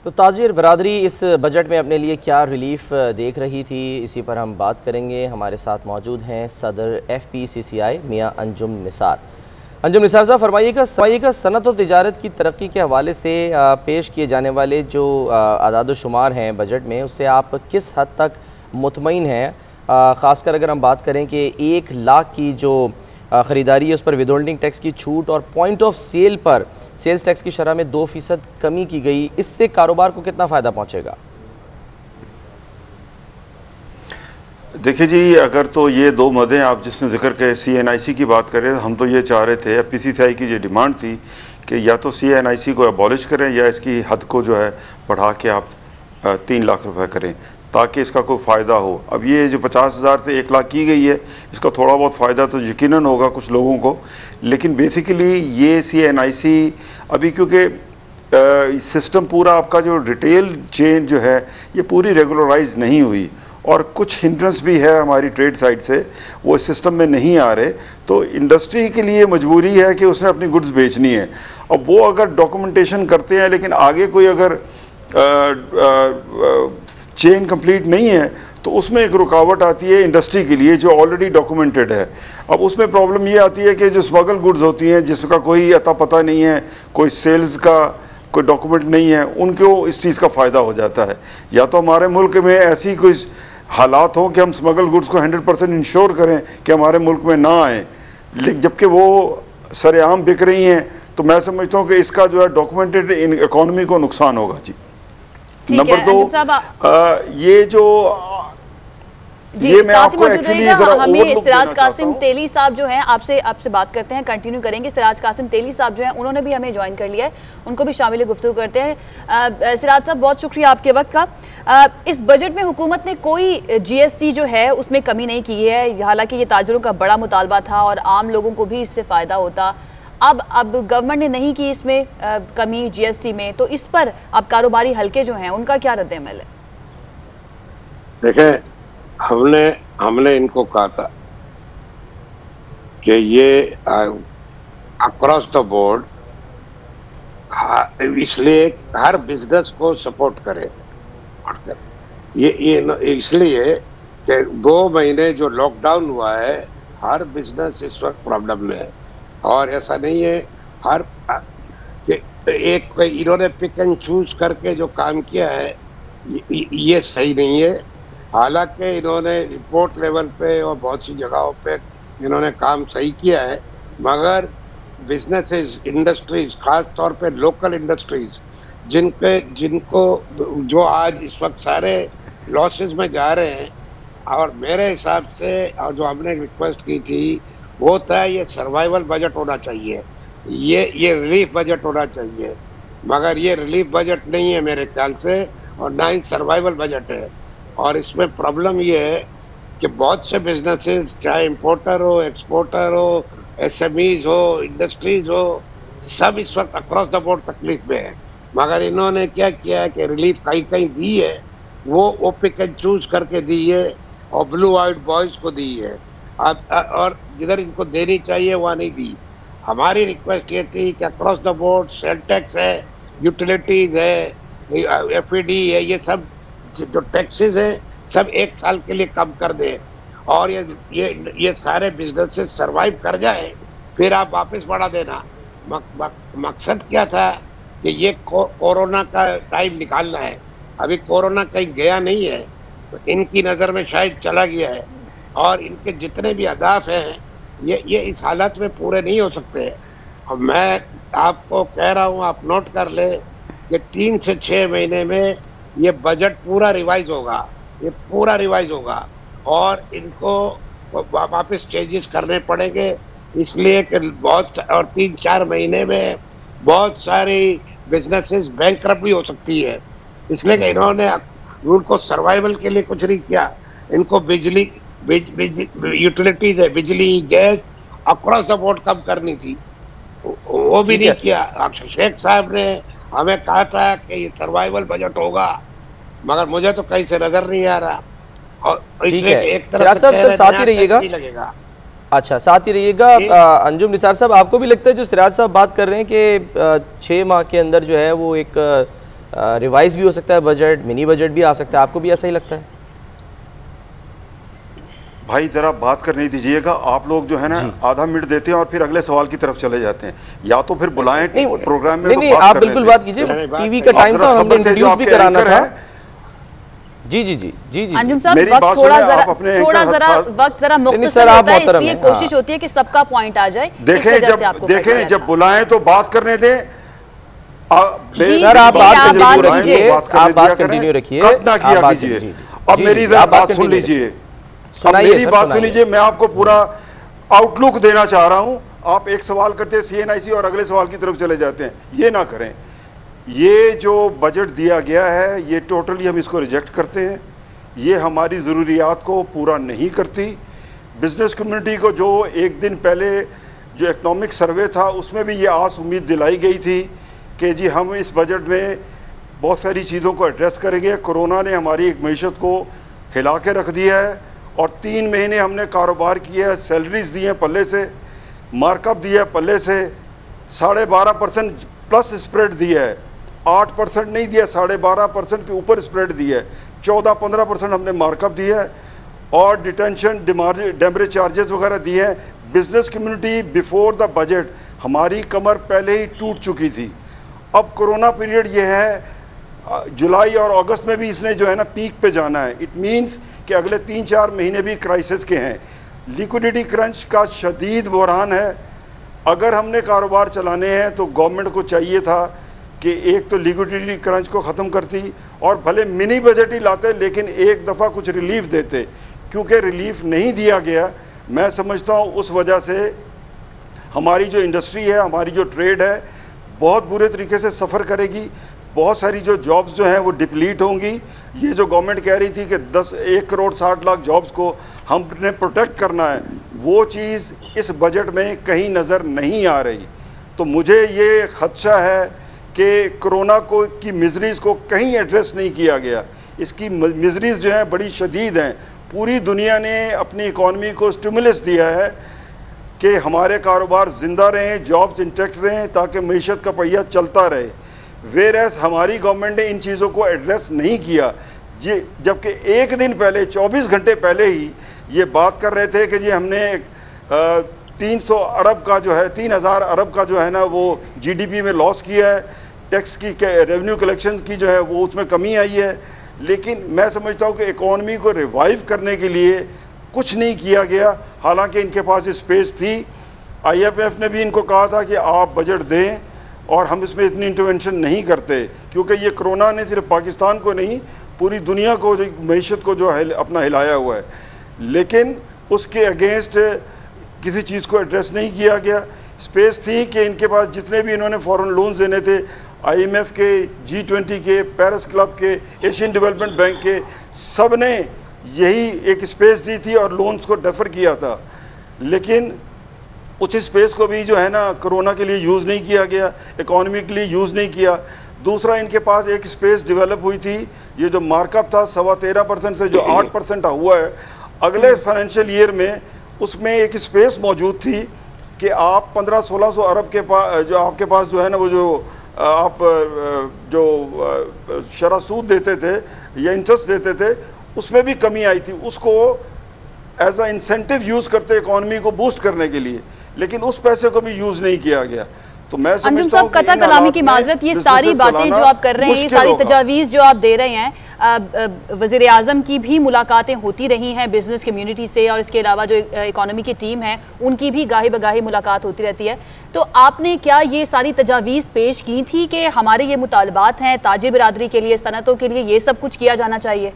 तो ताजिर बरादरी इस बजट में अपने लिए क्या रिलीफ देख रही थी, इसी पर हम बात करेंगे। हमारे साथ मौजूद हैं सदर FPCCI मियां अंजुम निसार। अंजुम निसार साहब, फरमाइएगा सनत और तिजारत की तरक्की के हवाले से पेश किए जाने वाले जो आदाद शुमार हैं बजट में, उससे आप किस हद तक मुतमईन हैं? ख़ासकर अगर हम बात करें कि 1 लाख की जो ख़रीदारी है उस पर विदहोल्डिंग टैक्स की छूट और पॉइंट ऑफ सेल पर सेल्स टैक्स की शरह में 2% कमी की गई, इससे कारोबार को कितना फ़ायदा पहुंचेगा? देखिए जी, अगर तो ये 2 मदें आप जिसमें जिक्र के CNIC की बात करें, हम तो ये चाह रहे थे, FPCCI की ये डिमांड थी कि या तो CNIC को अबॉलिश करें या इसकी हद को जो है बढ़ा के आप 3 लाख रुपए करें ताकि इसका कोई फ़ायदा हो। अब ये जो 50,000 से 1 लाख की गई है, इसका थोड़ा बहुत फ़ायदा तो यकीनन होगा कुछ लोगों को, लेकिन बेसिकली ये CNIC अभी क्योंकि सिस्टम पूरा आपका जो रिटेल चेन जो है ये पूरी रेगुलराइज नहीं हुई और कुछ हिंड्रेंस भी है हमारी ट्रेड साइड से, वो इस सिस्टम में नहीं आ रहे, तो इंडस्ट्री के लिए मजबूरी है कि उसने अपनी गुड्स बेचनी है। अब वो अगर डॉक्यूमेंटेशन करते हैं लेकिन आगे कोई अगर चेन कंप्लीट नहीं है तो उसमें एक रुकावट आती है इंडस्ट्री के लिए जो ऑलरेडी डॉक्यूमेंटेड है। अब उसमें प्रॉब्लम ये आती है कि जो स्मगल गुड्स होती हैं जिसका कोई अता पता नहीं है, कोई सेल्स का कोई डॉक्यूमेंट नहीं है, उनको इस चीज़ का फ़ायदा हो जाता है। या तो हमारे मुल्क में ऐसी कोई हालात हो कि हम स्मगल गुड्स को 100% इंश्योर करें कि हमारे मुल्क में ना आए, लेकिन जबकि वो सरेआम बिक रही हैं, तो मैं समझता हूँ कि इसका जो है डॉक्यूमेंटेड इकोनॉमी को नुकसान होगा जी। नंबर 2, ये जो जी साथ ही मौजूद रहिएगा, हमें सिराज कासिम तेली साहब जो हैं आपसे बात करते हैं, कंटिन्यू करेंगे। सिराज कासिम तेली साहब जो हैं उन्होंने भी हमें ज्वाइन कर लिया है, उनको भी शामिल गुफ्तगू करते हैं। सिराज साहब, बहुत शुक्रिया आपके वक्त का। इस बजट में हुकूमत ने कोई GST जो है उसमें कमी नहीं की है, हालांकि ये ताजरों का बड़ा मुतालबा था और आम लोगों को भी इससे फ़ायदा होता। अब गवर्नमेंट ने नहीं की इसमें कमी GST में, तो इस पर अब कारोबारी हल्के जो हैं उनका क्या रद्द-ए-अमल है? देखें, हमने इनको कहा था कि ये अक्रॉस द बोर्ड इसलिए हर बिजनेस को सपोर्ट करे। ये इसलिए कि 2 महीने जो लॉकडाउन हुआ है, हर बिजनेस इस वक्त प्रॉब्लम में है और ऐसा नहीं है हर एक इन्होंने पिक एंड चूज करके जो काम किया है ये सही नहीं है। हालांकि इन्होंने रिपोर्ट लेवल पे और बहुत सी जगहों पे इन्होंने काम सही किया है, मगर बिजनेसेस, इंडस्ट्रीज, खास तौर पे लोकल इंडस्ट्रीज जिनको जो आज इस वक्त सारे लॉसेस में जा रहे हैं, और मेरे हिसाब से और जो हमने रिक्वेस्ट की थी वो था ये सर्वाइवल बजट होना चाहिए, ये रिलीफ बजट होना चाहिए, मगर ये रिलीफ बजट नहीं है मेरे ख्याल से और ना ही सर्वाइवल बजट है। और इसमें प्रॉब्लम ये है कि बहुत से बिजनेसेस, चाहे इंपोर्टर हो, एक्सपोर्टर हो, SMEs हो, इंडस्ट्रीज हो, सब इस वक्त अक्रॉस द बोर्ड तकलीफ में है। मगर इन्होंने क्या किया है कि रिलीफ कहीं कहीं दी है, वो पिक एंड चूज करके दी है और ब्लू आइड बॉयज को दी है, और जिधर इनको देनी चाहिए वहाँ नहीं दी। हमारी रिक्वेस्ट ये थी कि across the board sale tax है, यूटिलिटीज है, FED है, ये सब जो टैक्सेस हैं सब 1 साल के लिए कम कर दे और ये सारे बिजनेसेस सरवाइव कर जाए, फिर आप वापस बढ़ा देना। मकसद क्या था कि ये कोरोना का टाइम निकालना है। अभी कोरोना कहीं गया नहीं है, तो इनकी नज़र में शायद चला गया है और इनके जितने भी अहदाफ हैं ये इस हालत में पूरे नहीं हो सकते। और मैं आपको कह रहा हूँ, आप नोट कर ले कि 3 से 6 महीने में ये बजट पूरा रिवाइज होगा, ये पूरा रिवाइज होगा और इनको वापस चेंजेस करने पड़ेंगे, इसलिए कि बहुत और 3-4 महीने में बहुत सारी बिजनेसेस बैंकरप्ट भी हो सकती है। इसलिए कि इन्होंने उनको सर्वाइवल के लिए कुछ नहीं किया, इनको बिजली यूटिलिटीज है, बिजली, गैस अक्रॉस द बोर्ड कम करनी थी, वो भी नहीं किया। शेख साहब ने हमें कहा था कि ये सर्वाइवल बजट होगा, मगर मुझे तो कहीं से नजर नहीं आ रहा। और इसलिए एक तरफ से साथ ही रहिएगा। अच्छा, साथ ही रहिएगा। अंजुम निसार साहब, आपको भी लगता है जो सिराज साहब बात कर रहे हैं कि 6 माह के अंदर जो है वो एक रिवाइज भी हो सकता है बजट, मिनी बजट भी आ सकता है, आपको भी ऐसा ही लगता है? भाई जरा बात करने दीजिएगा, आप लोग जो है ना आधा मिनट देते हैं और फिर अगले सवाल की तरफ चले जाते हैं, या तो फिर बुलाएं प्रोग्राम में। नहीं, आप बिल्कुल बात कीजिए, टीवी का टाइम था, हमने इंट्रोड्यूस भी कराना था। जी जी जी जी जी अंजुम साहब, थोड़ा जरा वक्त जरा मुख्तसर होता है, इसलिए कोशिश होती है कि सबका पॉइंट आ जाए। देखें जब बुलाएं तो बात करने दें। सर आप बात कंटिन्यू रखिए, कट ना किया कीजिए। अब मेरी बात सुन लीजिए, मेरी बात सुन लीजिए, मैं आपको पूरा आउटलुक देना चाह रहा हूं। आप एक सवाल करते हैं CNIC और अगले सवाल की तरफ चले जाते हैं, ये ना करें। ये जो बजट दिया गया है ये टोटली हम इसको रिजेक्ट करते हैं, ये हमारी ज़रूरियात को पूरा नहीं करती। बिजनेस कम्युनिटी को जो एक दिन पहले जो इकोनॉमिक सर्वे था उसमें भी ये आस उम्मीद दिलाई गई थी कि जी हम इस बजट में बहुत सारी चीज़ों को एड्रेस करेंगे। कोरोना ने हमारी एक मईशत को हिला के रख दिया है और 3 महीने हमने कारोबार किया है, सैलरीज दी हैं पल्ले से, मार्कअप दिया है पल्ले से, 12.5% प्लस स्प्रेड दिया है, 8% नहीं दिया, 12.5% के ऊपर स्प्रेड दिया है, 14-15% हमने मार्कअप दिया है और डिटेंशन डेमरेज चार्जेस वगैरह दिए हैं। Business community before the budget हमारी कमर पहले ही टूट चुकी थी। अब कोरोना पीरियड ये है, जुलाई और अगस्त में भी इसने जो है ना पीक पे जाना है। इट मीन्स कि अगले 3-4 महीने भी क्राइसिस के हैं। लिक्विडिटी क्रंच का शदीद बहरान है। अगर हमने कारोबार चलाने हैं तो गवर्नमेंट को चाहिए था कि एक तो लिक्विडिटी क्रंच को ख़त्म करती और भले मिनी बजट ही लाते लेकिन एक दफ़ा कुछ रिलीफ देते। क्योंकि रिलीफ नहीं दिया गया, मैं समझता हूँ उस वजह से हमारी जो इंडस्ट्री है, हमारी जो ट्रेड है, बहुत बुरे तरीके से सफ़र करेगी। बहुत सारी जो जॉब्स जो हैं वो डिप्लीट होंगी। ये जो गवर्नमेंट कह रही थी कि 1 करोड़ 60 लाख जॉब्स को हमने प्रोटेक्ट करना है, वो चीज़ इस बजट में कहीं नज़र नहीं आ रही। तो मुझे ये खदशा है कि कोरोना को की मिजरीज़ को कहीं एड्रेस नहीं किया गया। इसकी मिजरीज़ जो हैं बड़ी शदीद हैं। पूरी दुनिया ने अपनी इकॉनमी को स्टिमुलस दिया है कि हमारे कारोबार जिंदा रहें, जॉब्स इंटैक्ट रहें, ताकि मईशत का पहिया चलता रहे। वेरएस हमारी गवर्नमेंट ने इन चीज़ों को एड्रेस नहीं किया। जबकि एक दिन पहले, 24 घंटे पहले ही ये बात कर रहे थे कि जी हमने 300 अरब का जो है, 3000 अरब का जो है ना वो GDP में लॉस किया है, टैक्स की रेवेन्यू कलेक्शन की जो है वो उसमें कमी आई है। लेकिन मैं समझता हूँ कि इकॉनमी को रिवाइव करने के लिए कुछ नहीं किया गया। हालांकि इनके पास स्पेस थी। IMF ने भी इनको कहा था कि आप बजट दें और हम इसमें इतनी इंटरवेंशन नहीं करते, क्योंकि ये कोरोना ने सिर्फ पाकिस्तान को नहीं पूरी दुनिया को, मईशत को जो है अपना हिलाया हुआ है। लेकिन उसके अगेंस्ट किसी चीज़ को एड्रेस नहीं किया गया। स्पेस थी कि इनके पास जितने भी इन्होंने फॉरेन लोन्स देने थे, IMF के, G20 के, पेरिस क्लब के, एशियन डेवलपमेंट बैंक के, सब ने यही एक स्पेस दी थी और लोन्स को डेफर किया था। लेकिन उस स्पेस को भी जो है ना कोरोना के लिए यूज़ नहीं किया गया, इकॉनमी के लिए यूज़ नहीं किया। दूसरा, इनके पास एक स्पेस डेवलप हुई थी, ये जो मार्कअप था 13.25% से जो 8% हुआ है अगले फाइनेंशियल ईयर में, उसमें एक स्पेस मौजूद थी कि आप 1500-1600 अरब के पास जो आपके पास जो है ना वो जो आप जो शरह सूद देते थे या इंटरेस्ट देते थे, उसमें भी कमी आई थी। उसको एज अ इंसेंटिव यूज़ करते इकॉनमी को बूस्ट करने के लिए, लेकिन उस पैसे को भी यूज़ नहीं किया गया। तो मैं अंजुम साहब, कता कलामी की माजरत, ये सारी बातें जो आप कर रहे हैं, ये सारी तजावीज़ जो आप दे रहे हैं, वज़ीर आज़म की भी मुलाकातें होती रही हैं बिजनेस कम्युनिटी से, और इसके अलावा जो इकोनॉमी की टीम है उनकी भी गाही बगाही मुलाकात होती रहती है। तो आपने क्या ये सारी तजावीज़ पेश की थी कि हमारे ये मुतालबात हैं ताजिर बिरादरी के लिए, सनतों के लिए, ये सब कुछ किया जाना चाहिए?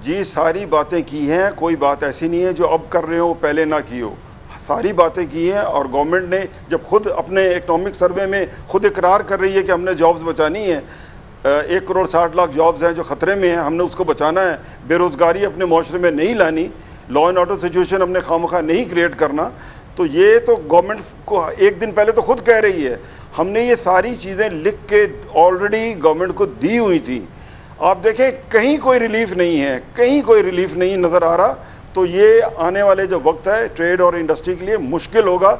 जी, सारी बातें की हैं, कोई बात ऐसी नहीं है जो अब कर रहे हो पहले ना की हो। सारी बातें की हैं और गवर्नमेंट ने जब खुद अपने इकोनॉमिक सर्वे में खुद इकरार कर रही है कि हमने जॉब्स बचानी है, 1 करोड़ 60 लाख जॉब्स हैं जो ख़तरे में हैं, हमने उसको बचाना है, बेरोज़गारी अपने माशरे में नहीं लानी, लॉ एंड ऑर्डर सिचुएशन हमने खामखा नहीं क्रिएट करना, तो ये तो गवर्नमेंट को एक दिन पहले तो खुद कह रही है। हमने ये सारी चीज़ें लिख के ऑलरेडी गवर्नमेंट को दी हुई थी। आप देखें कहीं कोई रिलीफ नहीं है, कहीं कोई रिलीफ नहीं नज़र आ रहा। तो ये आने वाले जो वक्त है ट्रेड और इंडस्ट्री के लिए मुश्किल होगा।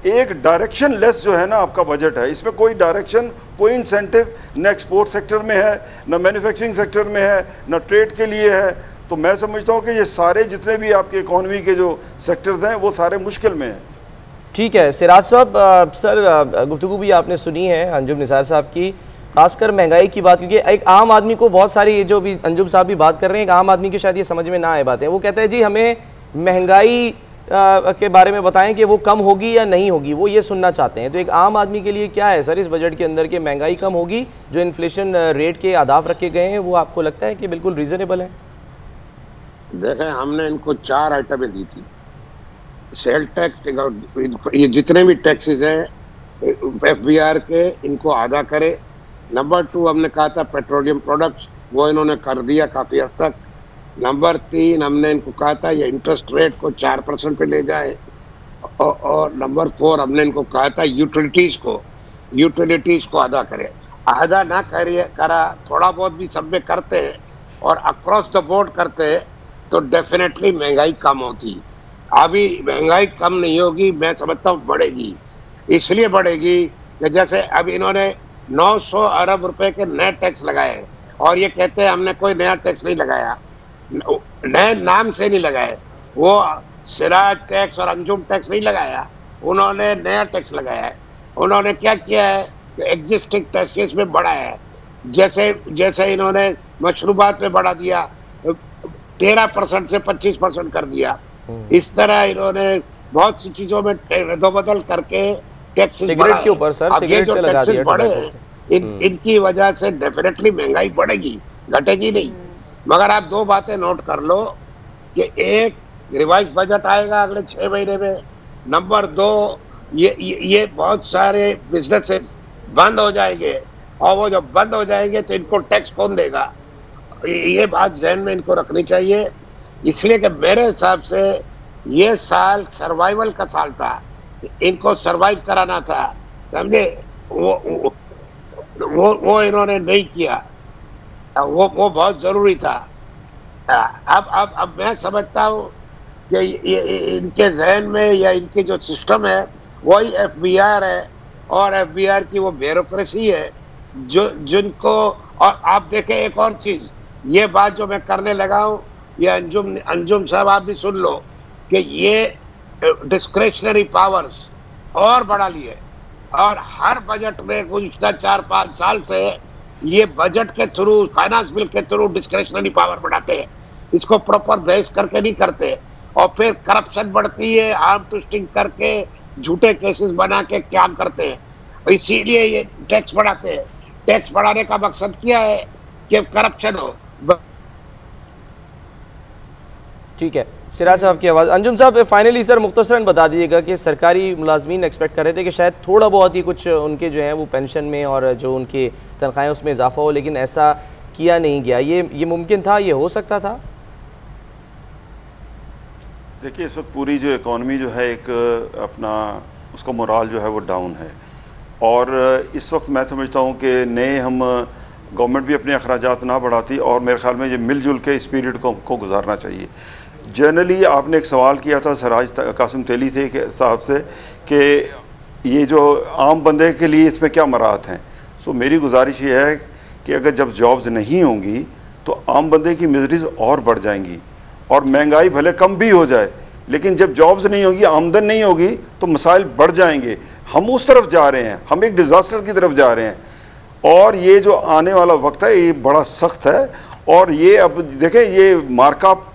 एक डायरेक्शन लेस जो है ना आपका बजट है, इसमें कोई डायरेक्शन, कोई इंसेंटिव न एक्सपोर्ट सेक्टर में है, न मैन्युफैक्चरिंग सेक्टर में है, न ट्रेड के लिए है। तो मैं समझता हूं कि ये सारे जितने भी आपके इकोनॉमी के जो सेक्टर्स हैं वो सारे मुश्किल में हैं। ठीक है सिराज साहब, सर गुफ्तगू भी आपने सुनी है अंजुम निसार साहब की, खासकर महंगाई की बात, क्योंकि एक आम आदमी को बहुत सारी, ये जो भी अंजुम साहब भी बात कर रहे हैं, एक आम आदमी के शायद ये समझ में ना आए बातें। वो कहता है जी हमें महंगाई के बारे में बताएं कि वो कम होगी या नहीं होगी, वो ये सुनना चाहते हैं। तो एक आम आदमी के लिए क्या है सर इस बजट के अंदर कि महंगाई कम होगी, जो इन्फ्लेशन रेट के अहदाफ रखे गए हैं वो आपको लगता है कि बिल्कुल रीजनेबल है? देखें, हमने इनको 4 आइटमें दी थी। सेल टैक्स, ये जितने भी टैक्सेस हैं FBR के, इनको आधा करे। नंबर 2 हमने कहा था पेट्रोलियम प्रोडक्ट्स, वो इन्होंने कर दिया काफ़ी हद तक। नंबर 3 हमने इनको कहा था ये इंटरेस्ट रेट को 4% पे ले जाए। और नंबर 4 हमने इनको कहा था यूटिलिटीज़ को आधा करे। आधा ना करा, थोड़ा बहुत भी सब में करते हैं और अक्रॉस द बोर्ड करते हैं तो डेफिनेटली महंगाई कम होती। अभी महंगाई कम नहीं होगी, मैं समझता हूँ बढ़ेगी। इसलिए बढ़ेगी कि जैसे अब इन्होंने 900 अरब रुपए के नए टैक्स लगाए और ये कहते हैं हमने कोई नया टैक्स नहीं लगाया, नए नाम से नहीं लगाए। वो सिराज टैक्स और अंजुम टैक्स नहीं लगाया, उन्होंने नया टैक्स लगाया है। उन्होंने क्या किया है कि एग्जिस्टिंग टैक्सेस में बढ़ाया है। जैसे इन्होंने मशरूबात में बढ़ा दिया, 13% से 25% कर दिया। इस तरह इन्होंने बहुत सी चीजों में रद्दोबदल करके टैक्स सिगरेट के ऊपर सर, सिगरेट पे लगा दिया बढ़े, इनकी वजह से डेफिनेटली महंगाई बढ़ेगी, घटेगी नहीं। मगर आप 2 बातें नोट कर लो कि एक, रिवाइज बजट आएगा अगले 6 महीने में। नंबर 2, ये बहुत सारे बिजनेसेस बंद हो जाएंगे और वो जब बंद हो जाएंगे तो इनको टैक्स कौन देगा, ये बात ज़हन में इनको रखनी चाहिए। इसलिए कि मेरे हिसाब से ये साल सर्वाइवल का साल था, इनको सर्वाइव कराना था, समझे? वो इन्होंने नहीं किया, वो बहुत जरूरी था। अब मैं समझता हूँ कि इनके जहन में या इनके जो सिस्टम है वही FBR है और FBR की वो ब्यूरोक्रेसी है जिनको। और आप देखें एक और चीज, ये बात जो मैं करने लगा हूँ, ये अंजुम साहब आप भी सुन लो कि ये डिस्क्रेशनरी पावर्स और बढ़ा लिए और हर बजट में गुज़िश्ता 4-5 साल से ये बजट के थ्रू, फाइनेंस बिल के थ्रू डिस्क्रेशनरी पावर बढ़ाते हैं। इसको प्रॉपर बेस करके नहीं करते और फिर करप्शन बढ़ती है, आर्म ट्विस्टिंग करके झूठे केसेस बना के काम करते हैं। इसीलिए ये टैक्स बढ़ाते हैं। टैक्स बढ़ाने का मकसद क्या है कि करप्शन हो। ठीक है सिराज साहब की आवाज़। अंजुम साहब फाइनली सर मुख्तसरन बता दीजिएगा कि सरकारी मुलाजमीन एक्सपेक्ट कर रहे थे कि शायद थोड़ा बहुत ही कुछ उनके जो है वो पेंशन में और जो उनकी तनख्वाहें उसमें इजाफा हो, लेकिन ऐसा किया नहीं गया। ये मुमकिन था, ये हो सकता था? देखिए इस वक्त पूरी जो इकॉनमी जो है एक अपना उसका मोराल जो है वो डाउन है और इस वक्त मैं समझता हूँ कि नए हम गवर्नमेंट भी अपने अखराजात ना बढ़ाती और मेरे ख्याल में ये मिलजुल के इस पीरियड को गुजारना चाहिए। जनरली आपने एक सवाल किया था सिराज कासिम तेली से साहब से कि ये जो आम बंदे के लिए इसमें क्या मराहत हैं। सो मेरी गुजारिश ये है कि अगर जब जॉब्स नहीं होंगी तो आम बंदे की मिजरीज और बढ़ जाएंगी और महंगाई भले कम भी हो जाए, लेकिन जब जॉब्स नहीं होगी, आमदन नहीं होगी तो मसाइल बढ़ जाएंगे। हम उस तरफ जा रहे हैं, हम एक डिजास्टर की तरफ जा रहे हैं और ये जो आने वाला वक्त है ये बड़ा सख्त है। और ये अब देखें, ये मार्कअप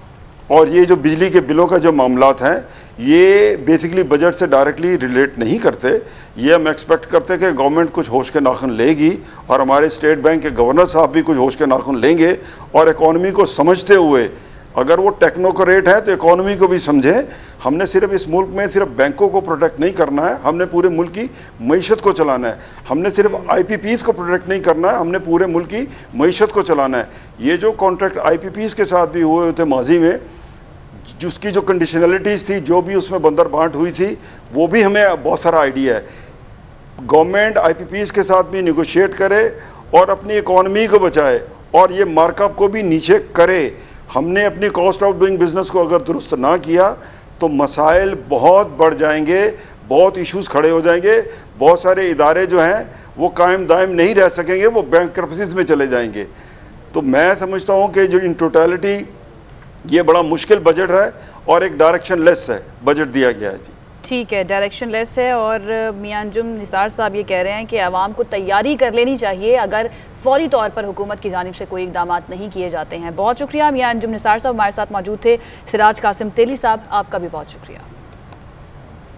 और ये जो बिजली के बिलों का जो मामलात हैं ये बेसिकली बजट से डायरेक्टली रिलेट नहीं करते। ये हम एक्सपेक्ट करते हैं कि गवर्नमेंट कुछ होश के नाखुन लेगी और हमारे स्टेट बैंक के गवर्नर साहब भी कुछ होश के नाखुन लेंगे और इकॉनमी को समझते हुए, अगर वो टेक्नोक्रेट है तो इकोनॉमी को भी समझे। हमने सिर्फ इस मुल्क में सिर्फ बैंकों को प्रोटेक्ट नहीं करना है, हमने पूरे मुल्क की मईशत को चलाना है। हमने सिर्फ IPPs को प्रोटेक्ट नहीं करना है, हमने पूरे मुल्क की मईशत को चलाना है। ये जो कॉन्ट्रैक्ट IPPs के साथ भी हुए थे माजी में, जिसकी जो कंडीशनलिटीज थी, जो भी उसमें बंदर बांट हुई थी, वो भी हमें बहुत सारा आइडिया है। गवर्नमेंट IPPs के साथ भी निगोशिएट करे और अपनी इकोनॉमी को बचाए और ये मार्कअप को भी नीचे करे। हमने अपनी कॉस्ट ऑफ डूइंग बिजनेस को अगर दुरुस्त ना किया तो मसाइल बहुत बढ़ जाएंगे। बहुत इश्यूज खड़े हो जाएंगे, बहुत सारे इदारे जो हैं वो कायम दायम नहीं रह सकेंगे, वो बैंकरप्सीज में चले जाएंगे। तो मैं समझता हूं कि जो इन टोटलिटी ये बड़ा मुश्किल बजट है और एक डायरेक्शन लेस है बजट दिया गया है। जी ठीक है, डायरेक्शन लेस है। और मियां अंजुम निसार साहब ये कह रहे हैं कि आवाम को तैयारी कर लेनी चाहिए अगर फौरी तौर पर हुकूमत की जानिब से कोई इकदाम नहीं किए जाते हैं। बहुत शुक्रिया, मियां अंजुम निसार साहब हमारे साथ मौजूद थे। सिराज कासिम तेली साहब, आपका भी बहुत शुक्रिया।